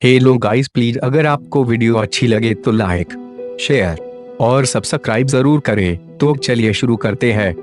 Hello guys, please अगर आपको video अच्छी लगे तो लाइक, शेयर और सब्सक्राइब जरूर करें। तो चलिए शुरू करते हैं।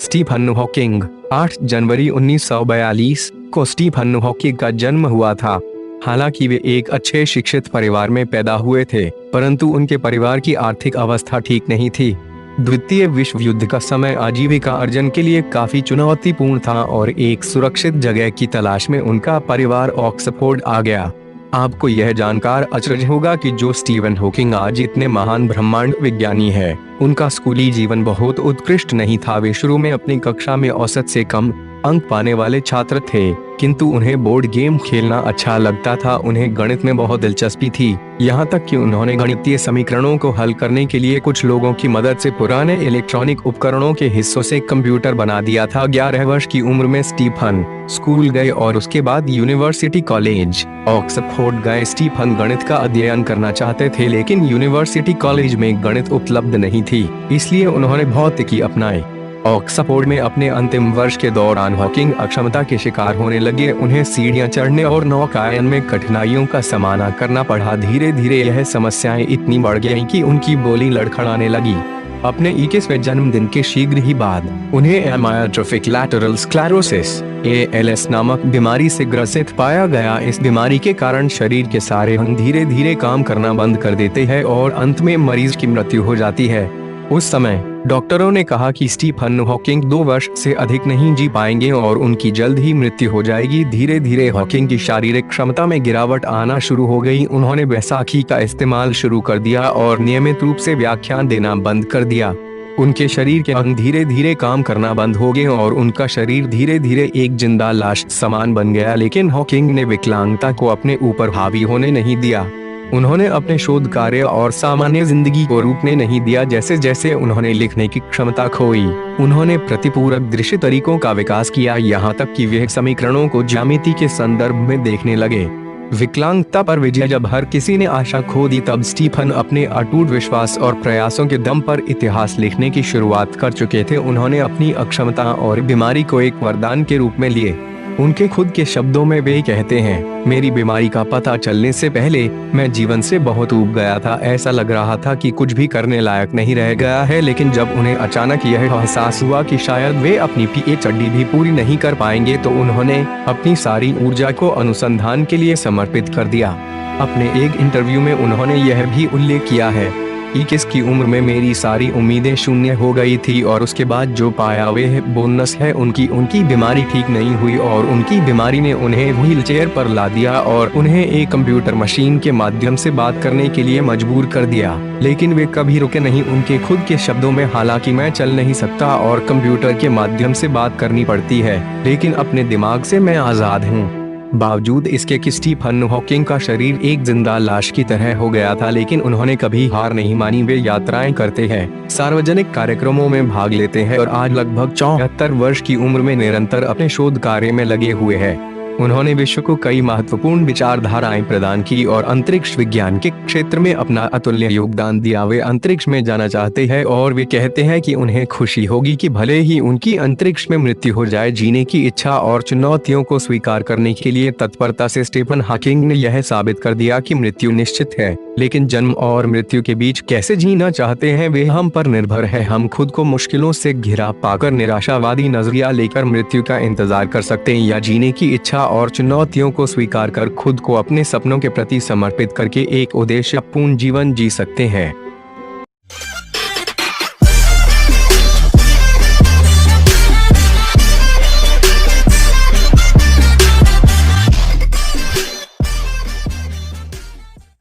स्टीफन हॉकिंग 8 जनवरी 1942 को स्टीफन हॉकिंग का जन्म हुआ था। हालांकि वे एक अच्छे शिक्षित परिवार में पैदा हुए थे, परंतु उनके परिवार की आर्थिक अवस्था ठीक नहीं थी। द्वितीय विश्व युद्ध का समय आजीविका अर्जन के लिए काफी चुनौतीपूर्ण था और एक सुरक्षित जगह की तलाश में उनका परिवार ऑक्सफोर्ड आ गया। आपको यह जानकर अचरज होगा कि जो स्टीफन हॉकिंग आज इतने महान ब्रह्मांड विज्ञानी है, उनका स्कूली जीवन बहुत उत्कृष्ट नहीं था। वे शुरू में अपनी कक्षा में औसत से कम अंक पाने वाले छात्र थे, किंतु उन्हें बोर्ड गेम खेलना अच्छा लगता था। उन्हें गणित में बहुत दिलचस्पी थी, यहाँ तक कि उन्होंने गणितीय समीकरणों को हल करने के लिए कुछ लोगों की मदद से पुराने इलेक्ट्रॉनिक उपकरणों के हिस्सों से कंप्यूटर बना दिया था। 11 वर्ष की उम्र में स्टीफन स्कूल गए और उसके बाद यूनिवर्सिटी कॉलेज ऑक्सफोर्ड गए। स्टीफन गणित का अध्ययन करना चाहते थे, लेकिन यूनिवर्सिटी कॉलेज में गणित उपलब्ध नहीं थी, इसलिए उन्होंने भौतिकी अपनाई। ऑक्सफोर्ड में अपने अंतिम वर्ष के दौरान हॉकिंग अक्षमता के शिकार होने लगे। उन्हें सीढ़ियां चढ़ने और नौकायन में कठिनाइयों का सामना करना पड़ा। धीरे धीरे यह समस्याएं इतनी बढ़ गईं कि उनकी बोली लड़खड़ाने लगी। अपने 21वें जन्मदिन के शीघ्र ही बाद उन्हें एमायोट्रोफिक लैटरल स्क्लेरोसिस ALS नामक बीमारी से ग्रसित पाया गया। इस बीमारी के कारण शरीर के सारे अंग धीरे धीरे काम करना बंद कर देते हैं और अंत में मरीज की मृत्यु हो जाती है। उस समय डॉक्टरों ने कहा कि स्टीफन हॉकिंग 2 वर्ष से अधिक नहीं जी पाएंगे और उनकी जल्द ही मृत्यु हो जाएगी। धीरे धीरे हॉकिंग की शारीरिक क्षमता में गिरावट आना शुरू हो गई। उन्होंने बैसाखी का इस्तेमाल शुरू कर दिया और नियमित रूप से व्याख्यान देना बंद कर दिया। उनके शरीर के अंग धीरे धीरे काम करना बंद हो गए और उनका शरीर धीरे धीरे एक जिंदा लाश समान बन गया। लेकिन हॉकिंग ने विकलांगता को अपने ऊपर हावी होने नहीं दिया। उन्होंने अपने शोध कार्य और सामान्य जिंदगी को रूपने नहीं दिया। जैसे जैसे उन्होंने लिखने की क्षमता खोई, उन्होंने प्रतिपूरक दृश्य तरीकों का विकास किया, यहाँ तक कि वे समीकरणों को ज्यामिति के संदर्भ में देखने लगे। विकलांगता पर विजय जब हर किसी ने आशा खो दी, तब स्टीफन अपने अटूट विश्वास और प्रयासों के दम पर इतिहास लिखने की शुरुआत कर चुके थे। उन्होंने अपनी अक्षमता और बीमारी को एक वरदान के रूप में लिए। उनके खुद के शब्दों में वे कहते हैं, मेरी बीमारी का पता चलने से पहले मैं जीवन से बहुत ऊब गया था। ऐसा लग रहा था कि कुछ भी करने लायक नहीं रह गया है। लेकिन जब उन्हें अचानक यह एहसास हुआ कि शायद वे अपनी PhD भी पूरी नहीं कर पाएंगे, तो उन्होंने अपनी सारी ऊर्जा को अनुसंधान के लिए समर्पित कर दिया। अपने एक इंटरव्यू में उन्होंने यह भी उल्लेख किया है, 21 की उम्र में मेरी सारी उम्मीदें शून्य हो गई थी और उसके बाद जो पाया वे बोनस है। उनकी बीमारी ठीक नहीं हुई और उनकी बीमारी ने उन्हें व्हीलचेयर पर ला दिया और उन्हें एक कंप्यूटर मशीन के माध्यम से बात करने के लिए मजबूर कर दिया। लेकिन वे कभी रुके नहीं। उनके खुद के शब्दों में, हालांकि मैं चल नहीं सकता और कंप्यूटर के माध्यम से बात करनी पड़ती है, लेकिन अपने दिमाग से मैं आजाद हूँ। बावजूद इसके कि स्टीफन हॉकिंग का शरीर एक जिंदा लाश की तरह हो गया था, लेकिन उन्होंने कभी हार नहीं मानी। वे यात्राएं करते हैं, सार्वजनिक कार्यक्रमों में भाग लेते हैं और आज लगभग 74 वर्ष की उम्र में निरंतर अपने शोध कार्य में लगे हुए हैं। उन्होंने विश्व को कई महत्वपूर्ण विचारधाराएं प्रदान की और अंतरिक्ष विज्ञान के क्षेत्र में अपना अतुल्य योगदान दिया। वे अंतरिक्ष में जाना चाहते हैं और वे कहते हैं कि उन्हें खुशी होगी कि भले ही उनकी अंतरिक्ष में मृत्यु हो जाए, जीने की इच्छा और चुनौतियों को स्वीकार करने के लिए तत्परता से स्टीफन हॉकिंग ने यह साबित कर दिया कि मृत्यु निश्चित है, लेकिन जन्म और मृत्यु के बीच कैसे जीना चाहते हैं वे हम पर निर्भर है। हम खुद को मुश्किलों से घिरा पाकर निराशावादी नजरिया लेकर मृत्यु का इंतजार कर सकते हैं, या जीने की इच्छा और चुनौतियों को स्वीकार कर खुद को अपने सपनों के प्रति समर्पित करके एक उद्देश्यपूर्ण जीवन जी सकते हैं।